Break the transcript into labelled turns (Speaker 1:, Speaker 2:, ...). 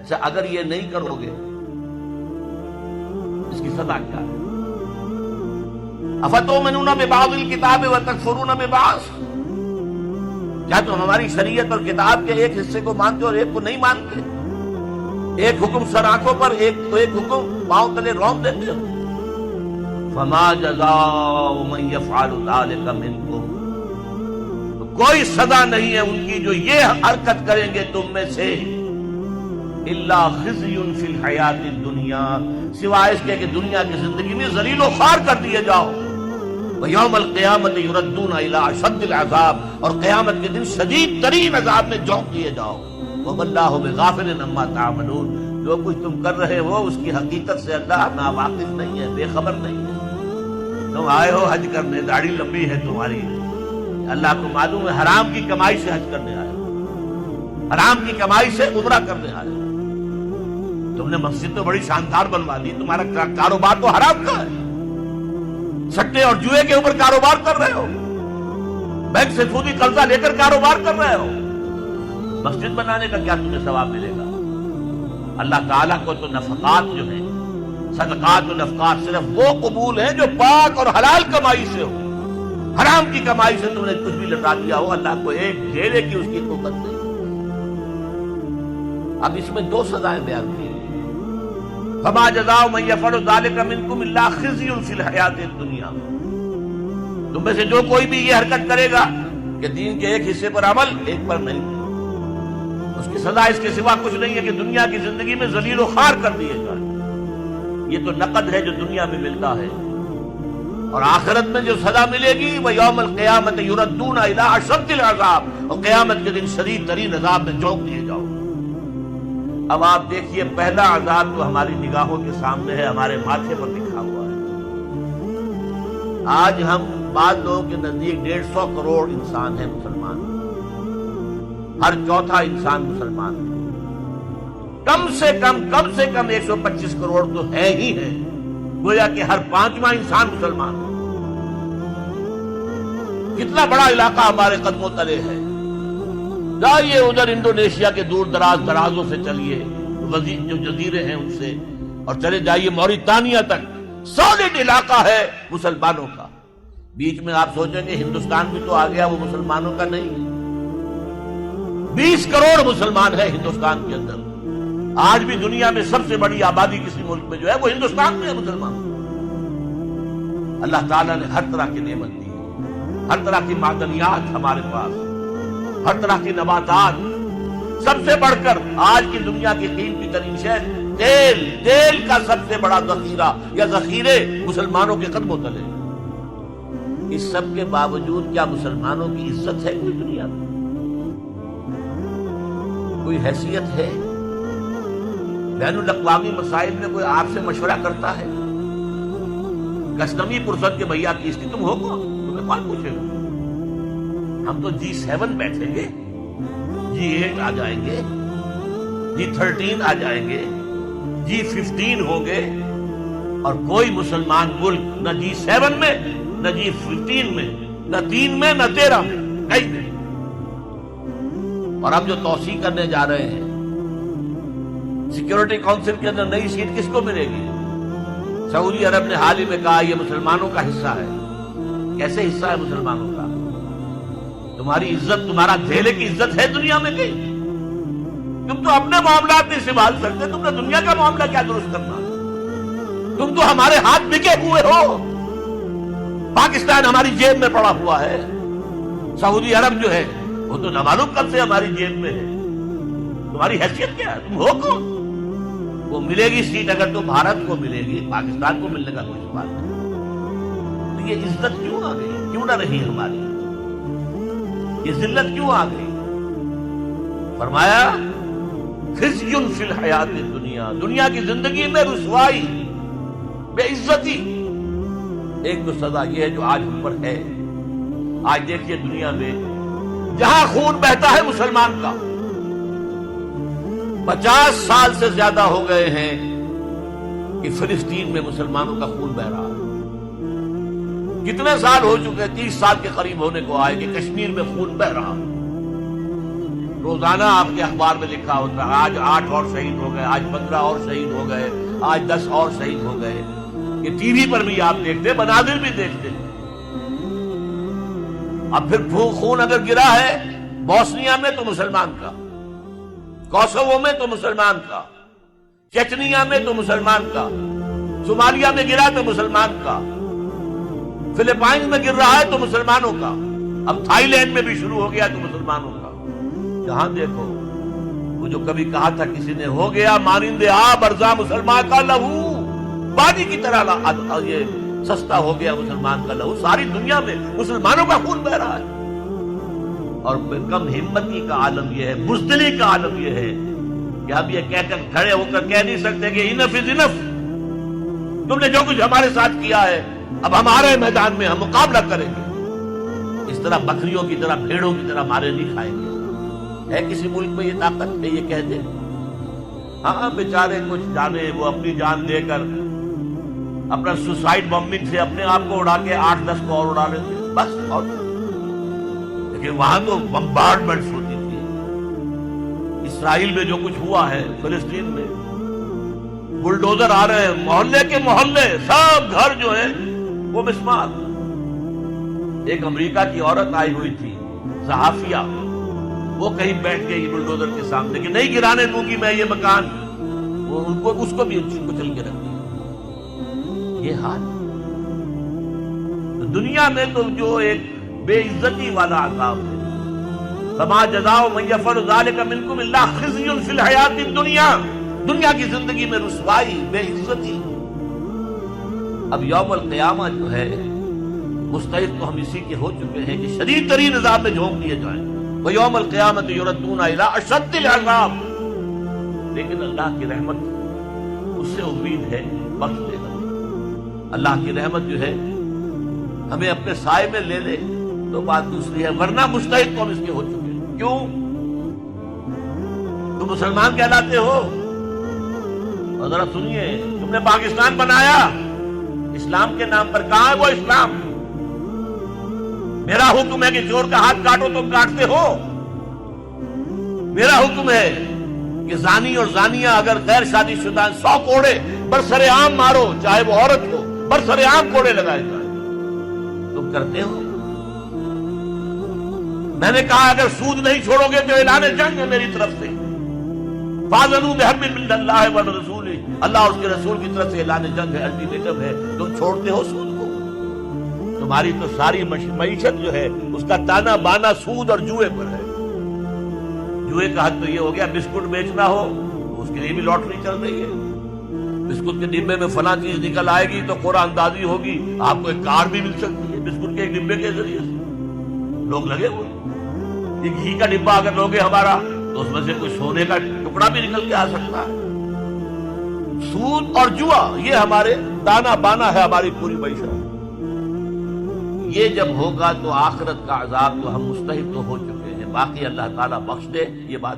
Speaker 1: اچھا اگر یہ نہیں کرو گے اس کی سزا کیا ہے؟ افتؤمنون ببعض الکتاب وتکفرون ببعض، کیا تم ہماری شریعت اور کتاب کے ایک حصے کو مانتے ہو اور ایک کو نہیں مانتے؟ ایک حکم سر آنکھوں پر، ایک حکم پاؤں تلے رونپ دیتے ہو۔ فما جزاء من يفعل ذلك منكم، تو کوئی سزا نہیں ہے ان کی جو یہ حرکت کریں گے تم میں سے، الا خزي في الحیات الدنیا، سوائے اس کے کہ دنیا کی زندگی میں ذلیل و خوار کر دیے جاؤ، وَيَوْمَ الْقِيَامَةِ يُرَدُّونَ إِلَىٰ أَشَدِّ الْعَذَابِ، اور قیامت کے دن شدید ترین عذاب میں جھونک دیے جاؤ۔ وَمَا اللَّهُ بِغَافِلٍ عَمَّا تَعْمَلُونَ، جو کچھ تم کر رہے ہو اس کی حقیقت سے اللہ ناواقف نہیں ہے، بے خبر نہیں ہے۔ تم آئے ہو حج کرنے، داڑھی لمبی ہے تمہاری، اللہ کو معلوم ہے حرام کی کمائی سے حج کرنے آئے ہو، حرام کی کمائی سے عمرہ کرنے آئے ہو۔ تم نے مسجد تو بڑی شاندار بنوا دی، تمہارا کاروبار تو حرام کا ہے، سٹے اور جوئے کے اوپر کاروبار کر رہے ہو، بینک سے سودی قرضہ لے کر کاروبار کر رہے ہو، مسجد بنانے کا کیا تمہیں ثواب ملے گا؟ اللہ تعالیٰ کو تو نفقات جو ہیں، صدقات و نفقات صرف وہ قبول ہیں جو پاک اور حلال کمائی سے ہو۔ حرام کی کمائی سے تم نے کچھ بھی لٹا دیا ہو، اللہ کو ایک ڈھیرے کی اس کی قوت نہیں۔ اب اس میں دو سزائیں بیان کی، فما جزاء من يفعل ذلك منكم الا خزي في الحیات الدنیا، تم میں سے جو کوئی بھی یہ حرکت کرے گا کہ دین کے ایک حصے پر عمل ایک پر نہیں، اس کی سزا اس کے سوا کچھ نہیں ہے کہ دنیا کی زندگی میں ذلیل و خوار کر دیے جائے۔ یہ تو نقد ہے جو دنیا میں ملتا ہے، اور آخرت میں جو سزا ملے گی وہ یوم القیامت یردون الی اشد العذاب، اور قیامت کے دن شدید ترین عذاب میں جھونک دیے جاؤ۔ اب آپ دیکھیے پہلا عذاب جو ہماری نگاہوں کے سامنے ہے، ہمارے ماتھے پر لکھا ہوا ہے۔ آج ہم بعض لوگوں کے نزدیک 150 کروڑ انسان ہیں مسلمان، ہر چوتھا انسان مسلمان ہے، کم سے کم 125 کروڑ تو ہے ہی ہے، گویا کہ ہر پانچواں انسان مسلمان ہے۔ کتنا بڑا علاقہ ہمارے قدموں تلے ہے، جائیے ادھر انڈونیشیا کے دور درازوں سے چلیے، جو جزیرے ہیں ان سے، اور چلے جائیے موریتانیہ تک، سالڈ علاقہ ہے مسلمانوں کا۔ بیچ میں آپ سوچیں گے ہندوستان بھی تو آ گیا، وہ مسلمانوں کا نہیں ہے۔ 20 کروڑ مسلمان ہے ہندوستان کے اندر، آج بھی دنیا میں سب سے بڑی آبادی کسی ملک میں جو ہے وہ ہندوستان میں ہے مسلمانوں۔ اللہ تعالیٰ نے ہر طرح کی نعمت دی، ہر طرح کی معدنیات ہمارے پاس، ہر طرح کی نباتات، سب سے بڑھ کر آج کی دنیا کی قیمتی ترین شے تیل کا سب سے بڑا ذخیرہ یا ذخیرے مسلمانوں کے قدموں تلے۔ اس سب کے باوجود کیا مسلمانوں کی عزت ہے کوئی دنیا میں؟ کوئی حیثیت ہے؟ بین الاقوامی مسائل میں کوئی آپ سے مشورہ کرتا ہے؟ کسٹمی پرسن کے بھیا کیسٹی تم ہو کون؟ تمہیں کون پوچھے گا؟ ہم تو G7 بیٹھیں گے، G8 آ جائیں گے، G13 آ جائیں گے، G15 ہوں گے، اور کوئی مسلمان ملک نہ G7 میں، نہ G15 میں، نہ 3 میں، نہ 13 میں، کہیں نہیں۔ اور اب جو توسیع کرنے جا رہے ہیں، سیکیورٹی کونسل کے اندر نئی سیٹ کس کو ملے گی؟ سعودی عرب نے حال ہی میں کہا یہ مسلمانوں کا حصہ ہے۔ کیسے حصہ ہے مسلمانوں کا؟ تمہاری عزت، تمہارا دھیلے کی عزت ہے دنیا میں کہیں؟ تم تو اپنے معاملات نہیں سنبھال سکتے، تم نے دنیا کا معاملہ کیا درست کرنا؟ تم تو ہمارے ہاتھ بکے ہوئے ہو، پاکستان ہماری جیب میں پڑا ہوا ہے، سعودی عرب جو ہے وہ تو نامعلوم کب سے ہماری جیب میں ہے۔ تمہاری حیثیت کیا ہے؟ تم ہو کون؟ وہ ملے گی سیٹ اگر تو بھارت کو ملے گی، پاکستان کو ملنے کا کوئی سوال نہیں۔ تو یہ عزت کیوں آ گئی؟ کیوں نہ رہی ہماری؟ یہ ذلت کیوں آ گئی؟ فرمایا خزی فی الحیات الدنیا، دنیا کی زندگی میں رسوائی، بے عزتی۔ ایک تو سزا یہ ہے جو آج ہم پر ہے۔ آج دیکھیے دنیا میں جہاں خون بہتا ہے مسلمان کا، 50 سال سے زیادہ ہو گئے ہیں کہ فلسطین میں مسلمانوں کا خون بہ رہا ہے۔ کتنے سال ہو چکے؟ 30 سال کے قریب ہونے کو آئے کہ کشمیر میں خون بہ رہا، روزانہ آپ کے اخبار میں لکھا ہوتا ہے آج 8 اور شہید ہو گئے، آج 15 اور شہید ہو گئے، آج 10 اور شہید ہو گئے. یہ ٹی وی پر بھی آپ دیکھتے، مناظر بھی دیکھتے. اب پھر خون اگر گرا ہے بوسنیا میں تو مسلمان کا، کوسوو میں تو مسلمان کا، چچنیا میں تو مسلمان کا، صومالیہ میں گرا تو مسلمان کا، فلپائن میں گر رہا ہے تو مسلمانوں کا، اب تھائی لینڈ میں بھی شروع ہو گیا تو مسلمانوں کا. جہاں دیکھو وہ جو کبھی کہا تھا کسی نے، ہو گیا مانند آب ارزاں مسلمان کا لہو، پانی کی طرح یہ سستا ہو گیا مسلمان کا لہو. ساری دنیا میں مسلمانوں کا خون بہ رہا ہے. اور کم ہمتی کا عالم یہ ہے، بزدلی کا عالم یہ ہے کہ ہم یہ کہہ کر کھڑے ہو کر کہہ نہیں سکتے کہ انف از انف، تم نے جو کچھ ہمارے ساتھ کیا ہے اب ہمارے میدان میں ہم مقابلہ کریں گے. اس طرح بکریوں کی طرح بھیڑوں کی طرح مارے نہیں کھائیں گے. ہے کسی ملک میں یہ طاقت کہ یہ کہہ دے؟ ہاں بیچارے کچھ جانے وہ اپنی جان دے کر اپنا سوسائڈ بمبنگ سے اپنے آپ کو اڑا کے 8-10 کو اور اڑا لیتے بس. اور لیکن وہاں تو بمبارڈمنٹس ہوتی تھی. اسرائیل میں جو کچھ ہوا ہے، فلسطین میں بلڈوزر آ رہے ہیں، محلے کے محلے سب گھر جو ہے وہ مسمار. ایک امریکہ کی عورت آئی ہوئی تھی صحافیہ، وہ کہیں بیٹھ گئی بلڈوزر کے سامنے کہ نہیں گرانے دوں گی میں یہ مکان، وہ اس کو بھی کچل کے رکھ دیا. یہ حال دنیا میں تو جو ایک بے عزتی والا عذاب ہے. فما جزاء من يفعل ذلك منكم الا خزي في الحیات الدنیا، دنیا کی زندگی میں رسوائی، بے عزتی. اب یوم القیامہ جو ہے مستعد تو ہم اسی کے ہو چکے ہیں کہ شدید ترین عذاب میں جھونک دیے جائیں. وَيَوْمَ الْقِيَامَةِ يُرَدُّونَ إِلَىٰ أَشَدِّ الْعَذَابِ. لیکن اللہ کی رحمت اس سے امید ہے بخش دے گا. اللہ کی رحمت جو ہے ہمیں اپنے سائے میں لے لے تو بات دوسری ہے، ورنہ مستعد تو ہم اس کے ہو چکے ہیں. کیوں؟ تم مسلمان کہلاتے ہو. اور ذرا سنیے، تم نے پاکستان بنایا اسلام کے نام پر. کہاں ہے وہ اسلام؟ میرا حکم ہے کہ چور کا ہاتھ کاٹو، تم کاٹتے ہو. میرا حکم ہے کہ زانی اور زانیہ اگر غیر شادی شدہ 100 کوڑے برسر عام مارو، چاہے وہ عورت ہو، برسر عام کوڑے لگائے جائیں. تم کرتے ہو. میں نے کہا اگر سود نہیں چھوڑو گے تو اعلان جنگ ہے میری طرف سے. فاذنوا بحرب من اللہ ورسولہ، اللہ اور اس کے رسول کی طرف سے اعلان جنگ ہے، الٹیمیٹم ہے. تم چھوڑتے ہو سود کو. تمہاری تو ساری معیشت جو ہے اس کا تانا بانا سود اور جوئے پر ہے. جوئے کا حد تو یہ ہو گیا بسکٹ بیچنا ہو تو اس کے لیے بھی لاٹری چل رہی ہے. بسکٹ کے ڈبے میں فلاں چیز نکل آئے گی تو قرآن اندازی ہوگی، آپ کو ایک کار بھی مل سکتی ہے بسکٹ کے ایک ڈبے کے ذریعے سے. لوگ لگے ہوئے. ایک گھی کا ڈبا اگر لوگے ہمارا تو اس میں سے کوئی سونے کا ٹکڑا بھی نکل کے آ سکتا ہے. سود اور جوا یہ ہمارے تانا بانا ہے، ہماری پوری معیشت. یہ جب ہوگا تو آخرت کا عذاب تو ہم مستحق تو ہو چکے ہیں. باقی اللہ تعالیٰ بخش دے، یہ بات